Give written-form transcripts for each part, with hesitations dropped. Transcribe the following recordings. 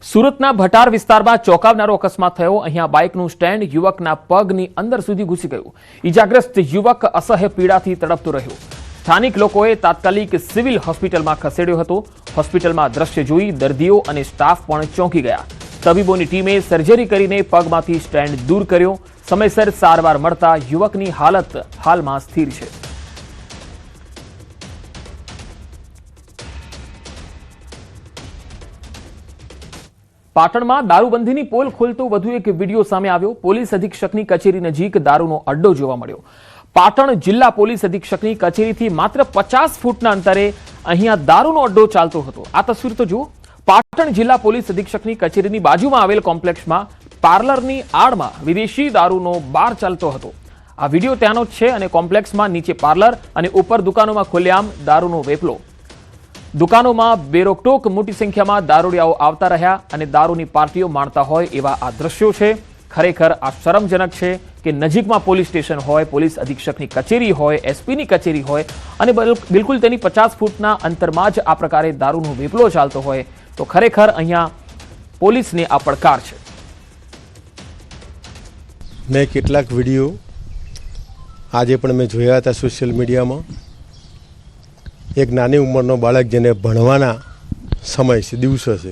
સુરતના ભટાર વિસ્તારમાં ચોંકાવનારો અકસ્માત થયો। અહીંયા બાઇકનું સ્ટેન્ડ યુવકના પગની અંદર સુધી ઘૂસી ગયું। ઈજાગ્રસ્ત યુવક અસહ્ય પીડાથી તડપતો રહ્યો। સ્થાનિક લોકોએ તાત્કાલિક સિવિલ હોસ્પિટલમાં ખસેડ્યો હતો। હોસ્પિટલમાં દ્રશ્ય જોઈ દર્દીઓ અને સ્ટાફ પણ ચોંકી ગયા। તબીબોની ટીમે સર્જરી કરીને પગમાંથી સ્ટેન્ડ દૂર કર્યો। સમયસર સારવાર મળતા યુવકની હાલત હાલમાં સ્થિર છે। પાટણમાં દારૂબંધીની પોલ ખોલતો વધુ એક વિડીયો સામે આવ્યો। પોલીસ અધિક્ષકની કચેરી નજીક દારૂનો અડ્ડો જોવા મળ્યો। પાટણ જિલ્લા પોલીસ અધિક્ષકની કચેરીથી માત્ર 50 ફૂટના અંતરે અહીંયા દારૂનો અડ્ડો ચાલતો હતો। આ તસવીર તો જુઓ। પાટણ જિલ્લા પોલીસ અધિક્ષકની કચેરીની બાજુમાં આવેલ કોમ્પ્લેક્સમાં પાર્લરની આડમાં વિદેશી દારૂનો બાર ચાલતો હતો। આ વિડીયો ત્યાંનો જ છે અને કોમ્પ્લેક્સમાં નીચે પાર્લર અને ઉપર દુકાનોમાં ખુલ્લેઆમ દારૂનો વેપલો। દુકાનોમાં બેરોકટોક મોટી સંખ્યામાં દારૂડિયાઓ આવતા રહ્યા અને દારૂની પાર્ટીઓ માણતા હોય એવા આ દ્રશ્યો છે। ખરેખર આ શરમજનક છે કે નજીકમાં પોલીસ સ્ટેશન હોય, પોલીસ અધિક્ષકની કચેરી હોય, એસપીની કચેરી હોય અને બિલકુલ તેની 50 ફૂટના અંતરમાં જ આ પ્રકારે દારૂનો વેપલો ચાલતો હોય તો ખરેખર અહીંયા પોલીસને આ પડકાર છે। મેં કેટલાક વિડીયો આજે પણ મેં જોયા હતા સોશિયલ મીડિયામાં। એક નાની ઉંમરનો બાળક જેને ભણવાના સમય છે, દિવસો છે,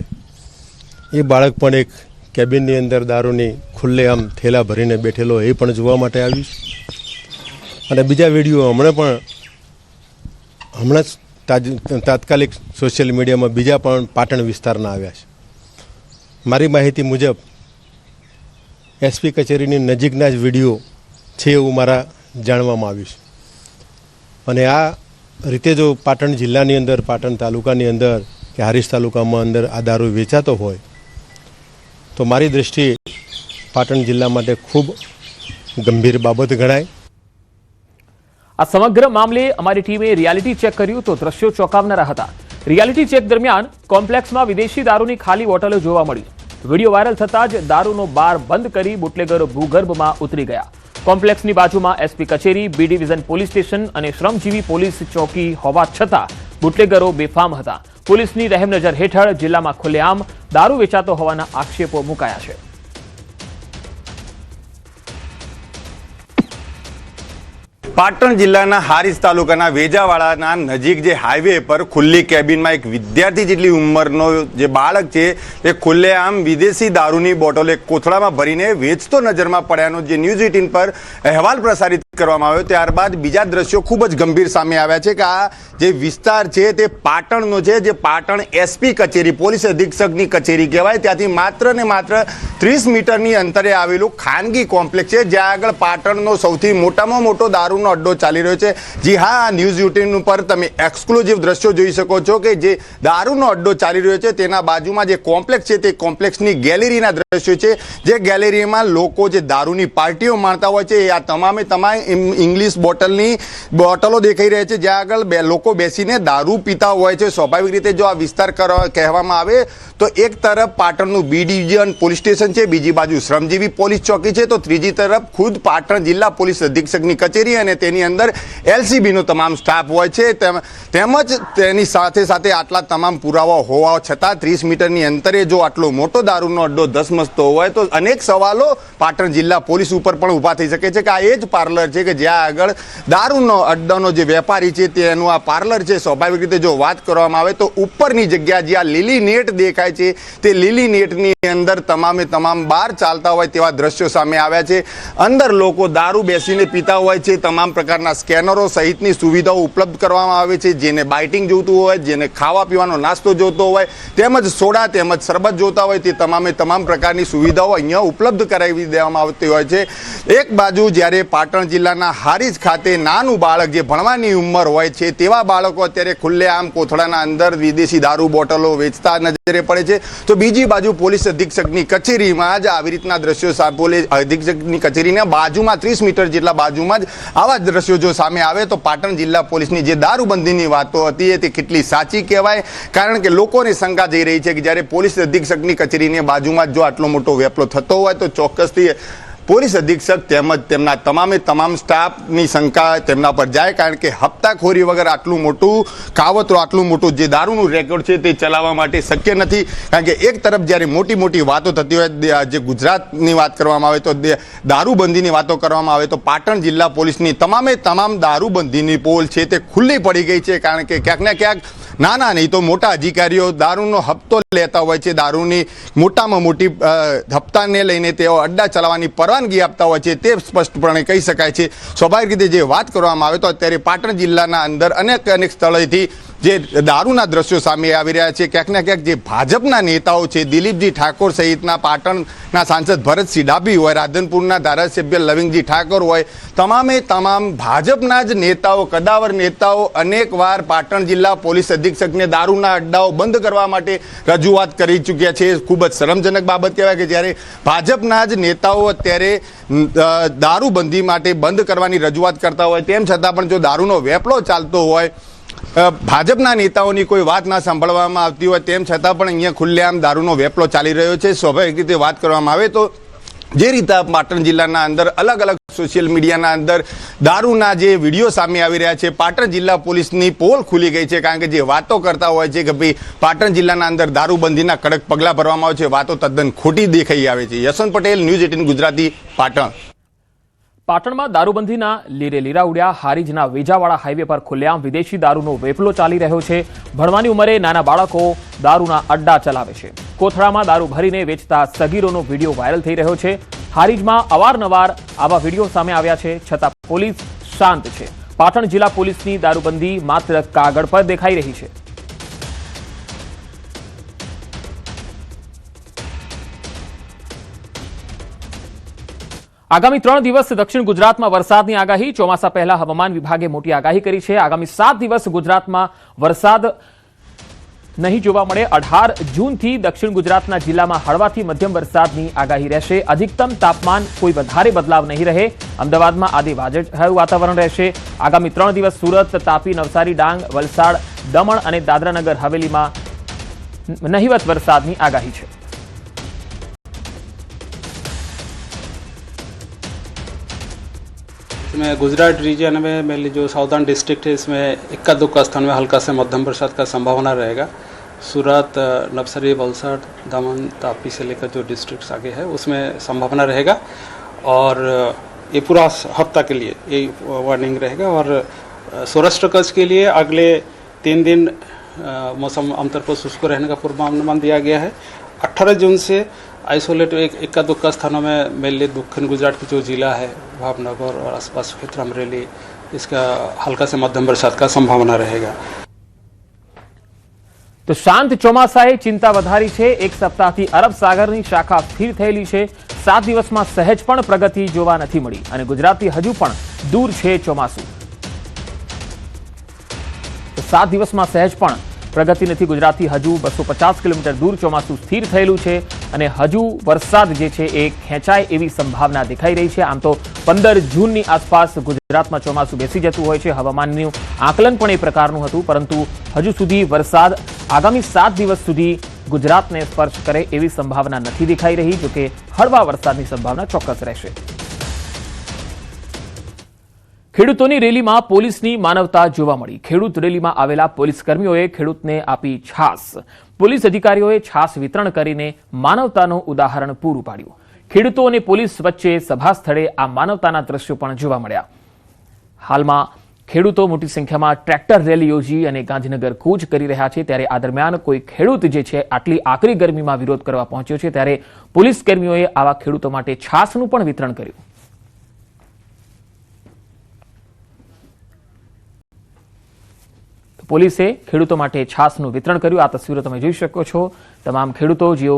એ બાળક પણ એક કેબિનની અંદર દારૂની ખુલ્લેઆમ થેલા ભરીને બેઠેલો એ પણ જોવા માટે આવ્યું છે। અને બીજા વિડીયો હમણાં જ તાત્કાલિક સોશિયલ મીડિયામાં બીજા પણ પાટણ વિસ્તારના આવ્યા છે। મારી માહિતી મુજબ એસપી કચેરીની નજીકના જ વિડીયો છે એવું મારા જાણવામાં આવ્યું છે। અને આ રીતે જો પાટણ જિલ્લાની અંદર, પાટણ તાલુકાની અંદર કે હારીજ તાલુકામાં અંદર આ દારૂ વેચાતો હોય તો મારી દૃષ્ટિએ પાટણ જિલ્લા માટે ખૂબ ગંભીર બાબત ગણાય। આ સમગ્ર મામલે અમારી ટીમે રિયાલિટી ચેક કર્યું તો દ્રશ્યો ચોંકાવનારા હતા। રિયાલિટી ચેક દરમિયાન કોમ્પ્લેક્સમાં વિદેશી દારૂની ખાલી બોટલો જોવા મળી। વિડીયો વાયરલ થતાં જ દારૂનો બાર બંધ કરી બુટલેગરો ભૂગર્ભમાં ઉતરી ગયા। કોમ્પ્લેક્સની બાજુમાં એસપી કચેરી, બી ડિવિઝન પોલીસ સ્ટેશન અને શ્રમજીવી પોલીસ ચોકી હોવા છતાં બુટલેગરો બેફામ હતા। પોલીસની રહેમનજર હેઠળ જિલ્લામાં ખુલ્લેઆમ દારૂ વેચાતો હોવાના આક્ષેપો મુકાયા છે। પાટણ જિલ્લાના હારીજ તાલુકાના વેજાવાડાના નજીક જે હાઈવે પર ખુલ્લી કેબિનમાં એક વિદ્યાર્થી જેટલી ઉંમરનો જે બાળક છે તે ખુલ્લેઆમ વિદેશી દારૂની બોટલ એક કોથળામાં ભરીને વેચતો નજરમાં પડ્યાનો જે ન્યૂઝ 18 પર અહેવાલ પ્રસારિત કરવામાં આવ્યો। ત્યારબાદ બીજા દ્રશ્યો ખૂબ જ ગંભીર સામે આવ્યા છે કે આ જે વિસ્તાર છે તે પાટણનો છે, જે પાટણ એસપી કચેરી, પોલીસ અધિક્ષકની કચેરી કહેવાય, ત્યાંથી માત્ર ને માત્ર 30 મીટરની અંતરે આવેલું ખાનગી કોમ્પ્લેક્સ છે જ્યાં આગળ પાટણનો સૌથી મોટામાં મોટો દારૂનો અડ્ડો ચાલી રહ્યો છે। જી હા, આ ન્યૂઝ 18 ઉપર તમે એક્સક્લુઝિવ દ્રશ્યો જોઈ શકો છો કે જે દારૂનો અડ્ડો ચાલી રહ્યો છે તેના બાજુમાં જે કોમ્પ્લેક્સ છે તે કોમ્પ્લેક્સની ગેલેરીના દ્રશ્યો છે। જે ગેલેરીમાં લોકો જે દારૂની પાર્ટીઓ માણતા હોય છે આ તમામ ઇંગ્લિશ બોટલો દેખાઈ રહી છે જ્યાં આગળ લોકો બેસીને દારૂ પીતા હોય છે। સ્વાભાવિક રીતે જો આ વિસ્તાર કહેવામાં આવે તો એક તરફ પાટણનું બી ડિવિઝન પોલીસ સ્ટેશન છે, બીજી બાજુ શ્રમજીવી પોલીસ ચોકી છે, તો ત્રીજી તરફ ખુદ પાટણ જિલ્લા પોલીસ અધિક્ષકની કચેરી અને તેની અંદર એલસીબીનો તમામ સ્ટાફ હોય છે। તેમજ તેની સાથે સાથે આટલા તમામ પુરાવા હોવા છતાં 30 મીટરની અંતરે જો આટલો મોટો દારૂનો અડ્ડો ધસમસતો હોય તો અનેક સવાલો પાટણ જિલ્લા પોલીસ ઉપર પણ ઊભા થઈ શકે છે કે આ એ જ પાર્લર છે કે જ્યાં આગળ દારૂનો અડ્ડાનો જે વેપારી છે તેનું આ પાર્લર છે। સ્વાભાવિક રીતે જો વાત કરવામાં આવે તો ઉપરની જગ્યા જ્યાં લીલી નેટ દેખાય છે તે લીલી નેટની અંદર તમામે તમામ બાર ચાલતા હોય તેવા દ્રશ્યો સામે આવ્યા છે। અંદર લોકો દારૂ બેસીને પીતા હોય છે। તમામ પ્રકારના સ્કેનરો સહિતની સુવિધાઓ ઉપલબ્ધ કરવામાં આવે છે। જેને બાઇટિંગ જોતું હોય, જેને ખાવા પીવાનો નાસ્તો જોતો હોય, તેમજ સોડા તેમજ શરબત જોતા હોય તે તમામે તમામ પ્રકારની સુવિધાઓ અહીંયા ઉપલબ્ધ કરાવી દેવામાં આવતી હોય છે। એક બાજુ જ્યારે પાટણ જિલ્લાના હારીજ ખાતે નાનું બાળક જે ભણવાની ઉંમર હોય છે તેવા બાળકો અત્યારે ખુલ્લેઆમ કોથળાના અંદર વિદેશી દારૂ બોટલો વેચતા નજરે પડે છે, તો બીજી બાજુ પોલીસ અધિક્ષકની કચેરીમાં જ આવી રીતના દ્રશ્યો, પોલીસ અધિક્ષકની કચેરીના બાજુમાં 30 મીટર જેટલા બાજુમાં જ આવા દ્રશ્યો જો સામે આવે તો પાટણ જિલ્લા પોલીસની જે દારૂબંધીની વાતો હતી તે કેટલી સાચી કહેવાય। કારણ કે લોકોને શંકા જઈ રહી છે કે જ્યારે પોલીસ અધિક્ષકની કચેરીની બાજુમાં જો આટલો મોટો વેપલો થતો હોય તો ચોક્કસથી પોલીસ અધિક્ષક તેમજ તેમના તમામ સ્ટાફની શંકા તેમના પર જાય, કારણ કે હપ્તાખોરી વગર આટલું મોટું કાવતરું, આટલું મોટું જે દારૂનું રેકોર્ડ છે તે ચલાવવા માટે શક્ય નથી. કારણ કે એક તરફ જ્યારે મોટી વાતો થતી હોય, જે ગુજરાતની વાત કરવામાં આવે તો દારૂબંધીની વાતો કરવામાં આવે તો પાટણ જિલ્લા પોલીસની તમામ દારૂબંધીની પોલ છે તે ખુલ્લી પડી ગઈ છે. કારણ કે ક્યાંક ને ક્યાંક નાના નહીં તો મોટા અધિકારીઓ દારૂનો હપ્તો લેતા હોય છે, દારૂની મોટામાં મોટી હપ્તાને લઈને તેઓ અડ્ડા ચલાવવાની પરવાનગી આપતા હોય છે, તે સ્પષ્ટપણે કહી શકાય છે. સ્વાભાવિક રીતે જે વાત કરવામાં આવે તો અત્યારે પાટણ જિલ્લાના અંદર અનેક સ્થળોએથી જે દારૂના દ્રશ્યો સામે આવી રહ્યા છે. ક્યાંક ને ક્યાંક જે ભાજપના નેતાઓ છે, દિલીપજી ઠાકોર સહિતના પાટણના સાંસદ ભરતસિંહ ડાભી હોય, રાધનપુરના ધારાસભ્ય લવિંગજી ઠાકોર હોય, તમામ ભાજપના જ નેતાઓ, કદાવર નેતાઓ અનેકવાર પાટણ જિલ્લા પોલીસ અધિક્ષકને દારૂના અડ્ડાઓ બંધ કરવા માટે રજૂઆત કરી ચૂક્યા છે. ખૂબ જ શરમજનક બાબત કહેવાય કે જ્યારે ભાજપના જ નેતાઓ અત્યારે દારૂબંધી માટે બંધ કરવાની રજૂઆત કરતા હોય, તેમ છતાં પણ જો દારૂનો વેપલો ચાલતો હોય, ભાજપના નેતાઓની કોઈ વાત ના સાંભળવામાં આવતી હોય, તેમ છતાં પણ અહીંયા ખુલ્લેઆમ દારૂનો વેપલો ચાલી રહ્યો છે. સ્વાભાવિક રીતે વાત કરવામાં આવે તો જે રીતે પાટણ જિલ્લાના અંદર અલગ સોશિયલ મીડિયાના અંદર દારૂના જે વિડીયો સામે આવી રહ્યા છે, પાટણ જિલ્લા પોલીસની પોલ ખુલી ગઈ છે. કારણ કે જે વાતો કરતા હોય છે કે ભાઈ પાટણ જિલ્લાના અંદર દારૂબંધીના કડક પગલાં ભરવામાં આવે છે, વાતો તદ્દન ખોટી દેખાઈ આવે છે. યશવંત પટેલ, ન્યૂઝ 18 ગુજરાતી, પાટણ. પાટણમાં દારૂબંધીના લીરે લીરા ઉડ્યા. હારીજના વેજાવાળા હાઈવે પર ખુલ્લેઆમ વિદેશી દારૂનો વેપલો ચાલી રહ્યો છે. ભણવાની ઉંમરે નાના બાળકો દારૂના અડ્ડા ચલાવે છે. કોથળામાં દારૂ ભરીને વેચતા સગીરોનો વિડીયો વાયરલ થઈ રહ્યો છે. હારીજમાં અવારનવાર આવા વિડીયો સામે આવ્યા છે, છતાં પોલીસ શાંત છે. પાટણ જિલ્લા પોલીસની દારૂબંધી માત્ર કાગળ પર દેખાઈ રહી છે. આગામી 3 દિવસ દક્ષિણ ગુજરાતમાં વરસાદની આગાહી. ચોમાસા પહેલા હવામાન વિભાગે મોટી આગાહી કરી છે. આગામી 7 દિવસ ગુજરાતમાં વરસાદ નહીં જોવા મળે. 18 જૂનથી દક્ષિણ ગુજરાતના જિલ્લામાં હળવાથી મધ્યમ વરસાદની આગાહી રહેશે. અધિકતમ તાપમાન કોઈ વધારે બદલાવ નહીં રહે. અમદાવાદમાં આદિ વાદળછાયું વાતાવરણ રહેશે. આગામી 3 દિવસ સુરત, તાપી, નવસારી, ડાંગ, વલસાડ, દમણ અને દાદરાનગર હવેલીમાં નહિવત વરસાદની આગાહી છે. इसमें गुजरात रीजन में मेनली जो साउदर्न डिस्ट्रिक्ट है, इसमें इक्का दुक्का स्थान में हल्का से मध्यम बरसात का संभावना रहेगा. सूरत, नवसारी, वलसाड, दमन, तापी से लेकर जो डिस्ट्रिक्ट्स आगे है उसमें संभावना रहेगा. और ये पूरा हफ्ता के लिए ये वार्निंग रहेगा. और सौराष्ट्र कच्छ के लिए अगले 3 दिन मौसम आमतौर पर शुष्क रहने का पूर्वानुमान दिया गया है. 18 जून से आइसोलेट इक्का दुक्का स्थानों में मेनली दक्षिण गुजरात के जो जिला है, भावनगर और आसपास क्षेत्र अमरेली, इसका हल्का से मध्यम बरसात का संभावना रहेगा. તો શાંત ચોમાસાએ ચિંતા વધારી છે. એક સપ્તાહથી અરબ સાગરની શાખા સ્થિર થયેલી છે. 7 દિવસમાં સહેજ પણ પ્રગતિ જોવા નથી મળી અને ગુજરાતથી હજુ પણ દૂર છે ચોમાસું. 7 દિવસમાં સહેજ પણ પ્રગતિ નથી. ગુજરાતથી હજુ 250 કિલોમીટર દૂર ચોમાસું સ્થિર થયેલું છે અને હજુ વરસાદ જે છે એ ખેંચાય એવી સંભાવના દેખાઈ રહી છે. આમ તો 15 જૂનની આસપાસ ગુજરાતમાં ચોમાસું બેસી જતું હોય છે. હવામાનનું આકલન પણ એ પ્રકારનું હતું, પરંતુ હજુ સુધી વરસાદ આગામી 7 દિવસ સુધી ગુજરાતને સ્પર્શ કરે એવી સંભાવના નથી દેખાઈ રહી. જોકે હળવા વરસાદની સંભાવના ચોક્કસ રહેશે. ખેડૂતોની રેલીમાં પોલીસની માનવતા જોવા મળી. ખેડૂત રેલીમાં આવેલા પોલીસ કર્મીઓએ ખેડૂતને આપી છાસ. પોલીસ અધિકારીઓએ છાસ વિતરણ કરીને માનવતાનું ઉદાહરણ પૂરું પાડ્યું. ખેડૂતો અને પોલીસ વચ્ચે સભા સ્થળે આ માનવતાના દ્રશ્યો પણ જોવા મળ્યા. હાલમાં ખેડૂતો મોટી સંખ્યામાં ટ્રેક્ટર રેલી યોજી અને ગાંધીનગર કૂચ કરી રહ્યા છે. ત્યારે આ દરમિયાન કોઈ ખેડૂત જે છે આટલી આકરી ગરમીમાં વિરોધ કરવા પહોંચ્યો છે, ત્યારે પોલીસ કર્મીઓએ આવા ખેડૂતો માટે છાસનું પણ વિતરણ કર્યું. પોલીસે ખેડૂતો માટે છાસનું વિતરણ કર્યું. આ તસવીરો તમે જોઈ શકો છો. તમામ ખેડૂતો જેઓ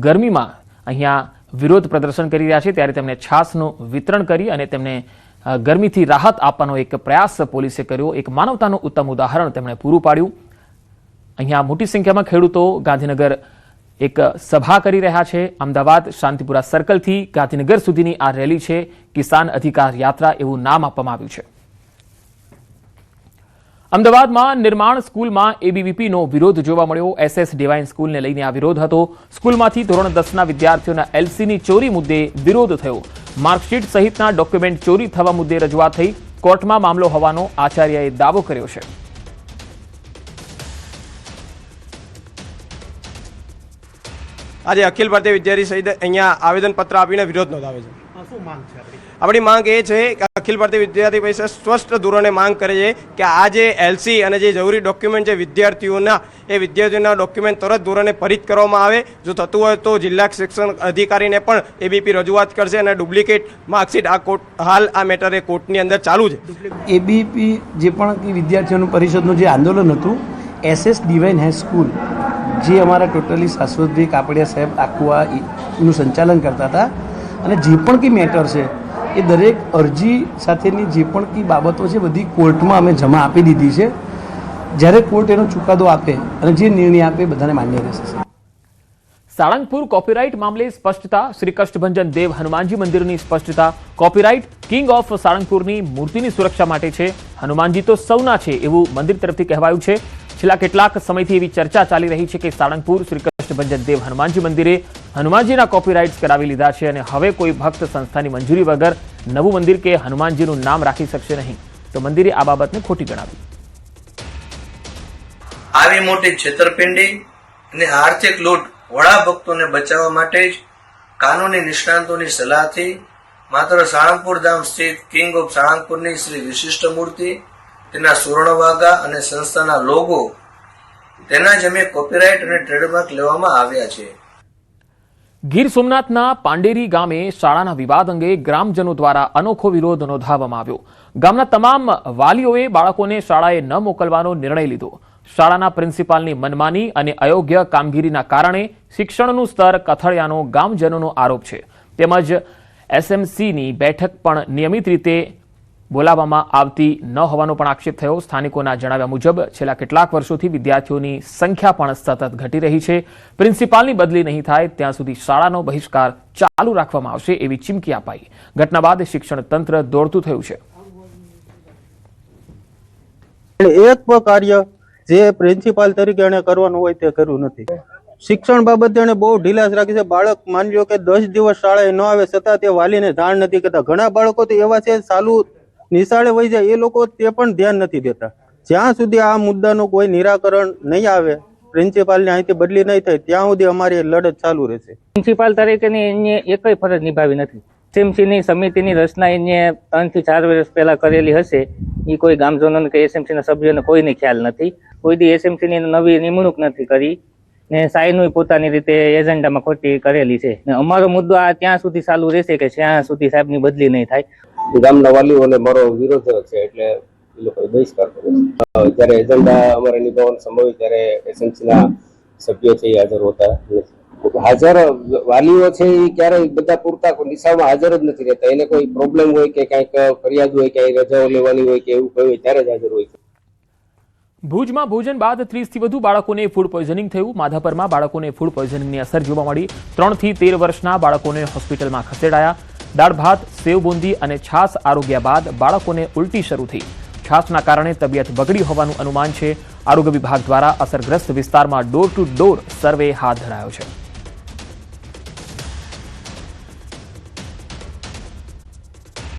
ગરમીમાં અહીંયા વિરોધ પ્રદર્શન કરી રહ્યા છે, ત્યારે તેમને છાસનું વિતરણ કરી અને તેમને ગરમીથી રાહત આપવાનો એક પ્રયાસ પોલીસે કર્યો. એક માનવતાનું ઉત્તમ ઉદાહરણ તેમણે પૂરું પાડ્યું. અહીંયા મોટી સંખ્યામાં ખેડૂતો ગાંધીનગર એક સભા કરી રહ્યા છે. અમદાવાદ શાંતિપુરા સર્કલથી ગાંધીનગર સુધીની આ રેલી છે. કિસાન અધિકાર યાત્રા એવું નામ આપવામાં આવ્યું છે. અમદાવાદમાં નિર્માણ સ્કૂલમાં એબીવીપીનો વિરોધ જોવા મળ્યો. એસએસ ડિવાઇન સ્કૂલને લઈને આ વિરોધ હતો. સ્કૂલમાંથી ધોરણ 10ના વિદ્યાર્થીઓના એલસીની ચોરી મુદ્દે વિરોધ થયો. માર્કશીટ સહિતના ડોક્યુમેન્ટ ચોરી થવા મુદ્દે રજૂઆત થઈ કોર્ટમાં મામલો હોવાનો આચાર્યએ દાવો કર્યો છે. આજે અખિલ ભારતીય વિદ્યાર્થી સહિત અહીંયા આવેદનપત્ર આપીને વિરોધ નોંધાવે છે. શું માંગ છે આપણી માંગ એ છે કે અખિલ ભારતીય વિદ્યાર્થી પરિષદ સ્પષ્ટ ધોરણે માંગ કરે છે કે આ જે એલસી અને જે જરૂરી ડોક્યુમેન્ટ છે વિદ્યાર્થીઓના ડોક્યુમેન્ટ તરત ધોરણે ફરીત કરવામાં આવે. જો થતું હોય તો જિલ્લા શિક્ષણ અધિકારીને પણ એબીપી રજૂઆત કરશે અને ડુપ્લિકેટ માર્કશીટ હાલ આ મેટરે કોર્ટની અંદર ચાલુ છે. એબીપી જે પણ વિદ્યાર્થીઓનું પરિષદનું જે આંદોલન હતું SS ડિવાઇન હાઈસ્કૂલ જે અમારા ટોટલી શાશ્વતભાઈ કાપડિયા સાહેબ આખું એનું સંચાલન કરતા હતા અને જે પણ કંઈ મેટર છે એ દરેક અરજી સાથેની જે પણ કંઈ બાબતો છે બધી કોર્ટમાં અમે જમા આપી દીધી છે. જ્યારે કોર્ટ એનો ચુકાદો આપે અને જે નિર્ણય આપે બધાને માન્ય રહેશે. સાળંગપુર કોપીરાઇટ મામલે સ્પષ્ટતા. શ્રી કષ્ટભંજન દેવ હનુમાનજી મંદિરની સ્પષ્ટતા. કોપીરાઇટ કિંગ ઓફ સાળંગપુરની મૂર્તિની સુરક્ષા માટે છે. હનુમાનજી તો સૌના છે એવું મંદિર તરફથી કહેવાયું છે. છેલ્લા કેટલાક સમયથી એવી ચર્ચા ચાલી રહી છે કે સાળંગપુર શ્રી કષ્ટભંજન દેવ હનુમાનજી મંદિરે હનુમાનજીના કોપીરાઇટ્સ કરાવી લીધા છે અને હવે કોઈ ભક્ત સંસ્થાની મંજૂરી વગર નવું મંદિર કે હનુમાનજીનું નામ રાખી શકશે નહીં. તો મંદિરે આ બાબતને ખોટી ગણાવી. આવી મોટી છેતરપિંડી અને આર્થિક લૂંટ વડા ભક્તોને બચાવવા માટે જ કાનૂની નિષ્ણાંતોની સલાહથી માત્ર સાળંગપુર ધામ સ્થિત કિંગ ઓફ સાળંગપુરની શ્રી વિશિષ્ટ મૂર્તિ, તેના સુવર્ણવાગા અને સંસ્થાના લોગો તેના જ અમે કોપીરાઇટ અને ટ્રેડમાર્ક લેવામાં આવ્યા છે. ગીર સોમનાથના પાંડેરી ગામે શાળાના વિવાદ અંગે ગ્રામજનો દ્વારા અનોખો વિરોધ નોંધાવવામાં આવ્યો. ગામના તમામ વાલીઓએ બાળકોને શાળાએ ન મોકલવાનો નિર્ણય લીધો. શાળાના પ્રિન્સિપાલની મનમાની અને અયોગ્ય કામગીરીના કારણે શિક્ષણનું સ્તર કથળ્યાનો ગામજનોનો આરોપ છે. તેમજ SMCની બેઠક પણ નિયમિત રીતે બોલાવવામાં આવતી ન હોવાનો પણ આક્ષેપ થયો. સ્થાનિકોના જણાવ્યા મુજબ છેલ્લા કેટલાક વર્ષોથી વિદ્યાર્થીઓની સંખ્યા પણ સતત ઘટી રહી છે. પ્રિન્સિપાલની બદલી નહીં થાય ત્યાં સુધી શાળાનો બહિષ્કાર ચાલુ રાખવામાં આવશે એવી ચીમકી અપાઈ. ઘટના બાદ શિક્ષણ તંત્ર દોડતું થયું છે. એક પણ કાર્ય જે પ્રિન્સિપાલ તરીકે એને કરવાનું હોય તે કર્યું નથી. શિક્ષણ બાબતે એને બહુ ઢીલાસ રાખી છે. બાળક માની લો કે 10 દિવસ શાળાએ ન આવે છતાં તે વાલીને જાણ નથી કરતા. ઘણા બાળકો તો એવા છે ચાલુ નિશાળે વહી જાય, એ લોકો તે પણ ધ્યાન નથી દેતા. જ્યાં સુધી આ મુદ્દાનું કોઈ નિરાકરણ નહીં આવે, પ્રિન્સિપાલની અહીંથી બદલી નહીં થાય ત્યાં સુધી અમારી લડત ચાલુ રહેશે. પ્રિન્સિપાલ તરીકેની એને એકય ફરજ નિભાવી નથી. SMCની સમિતિની રચના એને 3 થી 4 વર્ષ પહેલા કરેલી હશે. એ કોઈ ગામજનોને કે SMCના સભ્યોને કોઈને ખ્યાલ નથી. કોઈ દી SMCની નવી નિમણૂક નથી કરી ને સાઈનું પોતાની રીતે એજન્ડામાં ખોટી કરેલી છે. અમારો મુદ્દો આ ત્યાં સુધી ચાલુ રહેશે કે જ્યાં સુધી સાહેબની બદલી નહીં થાય. ગામના વાલીઓને મારો વિરોધ છે એટલે એ લોકો બહિષ્કાર કરે છે. જ્યારે એજન્ડા અમારે નિભાવવાનો સમય હોય ત્યારે SMCના સભ્યો છે એ હાજર હોતા નથી. હાજર વાલીઓ છે એ ક્યારેય બધા પૂરતા નિશાળમાં હાજર જ નથી રહેતા. એને કોઈ પ્રોબ્લેમ હોય કે કંઈક ફરિયાદ હોય કે રજાઓ લેવાની હોય કે એવું કઈ હોય ત્યારે જ હાજર હોય છે. ભુજમાં ભોજન બાદ 30 થી વધુ બાળકોને ફૂડ પોઈઝનિંગ થયું. માધાપરમાં બાળકોને ફૂડ પોઈઝનિંગની અસર જોવા મળી. 3 થી 13 વર્ષના બાળકોને હોસ્પિટલમાં ખસેડાયા. દાળ ભાત, સેવ બુંદી અને છાશ આરોગ્યા બાદ બાળકોને ઉલટી શરૂ થઈ. છાશના કારણે તબિયત બગડી હોવાનું અનુમાન છે. આરોગ્ય વિભાગ દ્વારા અસરગ્રસ્ત વિસ્તારમાં ડોર ટુ ડોર સર્વે હાથ ધરાયો છે.